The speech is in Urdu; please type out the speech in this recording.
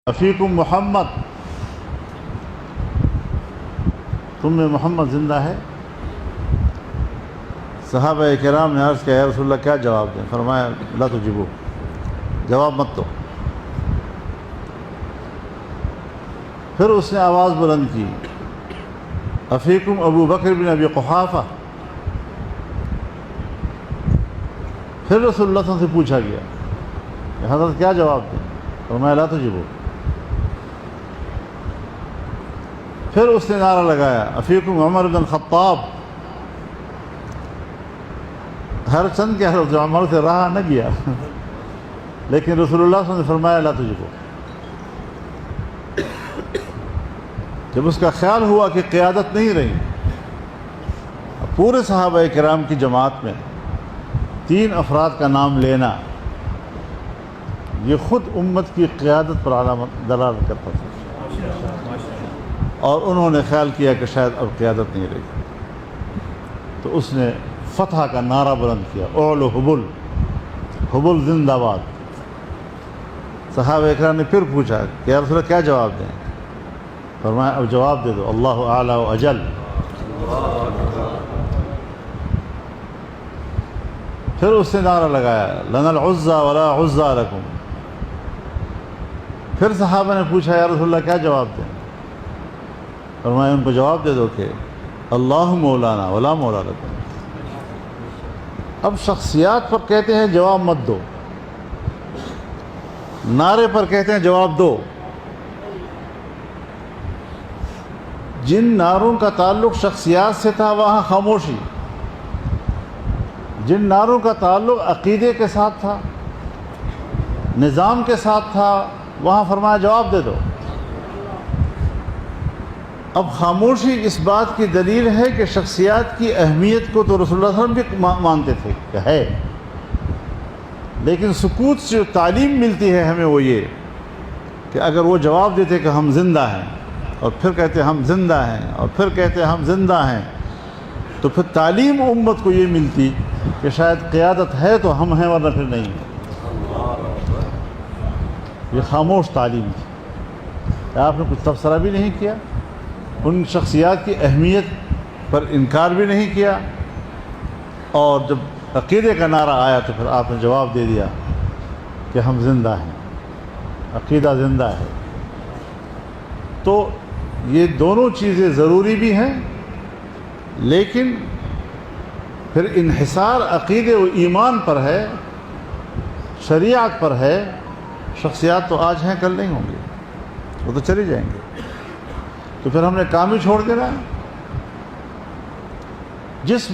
افیکم محمد، تم میں محمد زندہ ہے؟ صحابہ کرام نے عرض کیا یا رسول اللہ کیا جواب دیں؟ فرمایا لا تجیبو، جواب مت دو۔ پھر اس نے آواز بلند کی افیکم ابو بکر بن ابی قحافہ۔ پھر رسول اللہ صلی اللہ علیہ وسلم سے پوچھا گیا کہ حضرت کیا جواب دیں؟ فرمایا لا تجیبو۔ پھر اس نے نعرہ لگایا افیکم عمر بن الخطاب۔ ہر چند کے حضرت عمر سے رہا نہ گیا، لیکن رسول اللہ صلی اللہ علیہ وسلم نے فرمایا لا تجیبو۔ جب اس کا خیال ہوا کہ قیادت نہیں رہی، پورے صحابہ کرام کی جماعت میں 3 افراد کا نام لینا یہ خود امت کی قیادت پر علامت دلالت کرتا تھا، اور انہوں نے خیال کیا کہ شاید اب قیادت نہیں رہی، تو اس نے فتح کا نعرہ بلند کیا اعلو حبل، حبل زندہ باد۔ صحابہ اکرام نے پھر پوچھا کہ یا رسول اللہ کیا جواب دیں؟ فرمایا اب جواب دے دو اللہ اعلی و اجل۔ پھر اس نے نعرہ لگایا لنا العزى ولا عزى لكم۔ پھر صحابہ نے پوچھا یا رسول اللہ کیا جواب دیں؟ فرمایا ان کو جواب دے دو کہ اللہ مولانا ولا مولا لكم۔ اب شخصیات پر کہتے ہیں جواب مت دو، نعرے پر کہتے ہیں جواب دو۔ جن نعروں کا تعلق شخصیات سے تھا وہاں خاموشی، جن نعروں کا تعلق عقیدے کے ساتھ تھا، نظام کے ساتھ تھا، وہاں فرمایا جواب دے دو۔ اب خاموشی اس بات کی دلیل ہے کہ شخصیات کی اہمیت کو تو رسول اللہ صلی اللہ علیہ وسلم بھی مانتے تھے کہ ہے، لیکن سکوت سے جو تعلیم ملتی ہے ہمیں وہ یہ کہ اگر وہ جواب دیتے کہ ہم زندہ ہیں، اور پھر کہتے ہم زندہ ہیں، اور پھر کہتے ہم زندہ ہیں، تو پھر تعلیم امت کو یہ ملتی کہ شاید قیادت ہے تو ہم ہیں ورنہ پھر نہیں ہیں۔ یہ خاموش تعلیم تھی، آپ نے کچھ تبصرہ بھی نہیں کیا، ان شخصیات کی اہمیت پر انکار بھی نہیں کیا، اور جب عقیدے کا نعرہ آیا تو پھر آپ نے جواب دے دیا کہ ہم زندہ ہیں، عقیدہ زندہ ہے۔ تو یہ دونوں چیزیں ضروری بھی ہیں، لیکن پھر انحصار عقیدے و ایمان پر ہے، شریعت پر ہے۔ شخصیات تو آج ہیں کل نہیں ہوں گے، وہ تو چلے جائیں گے، تو پھر ہم نے کام ہی چھوڑ دینا ہے۔ جس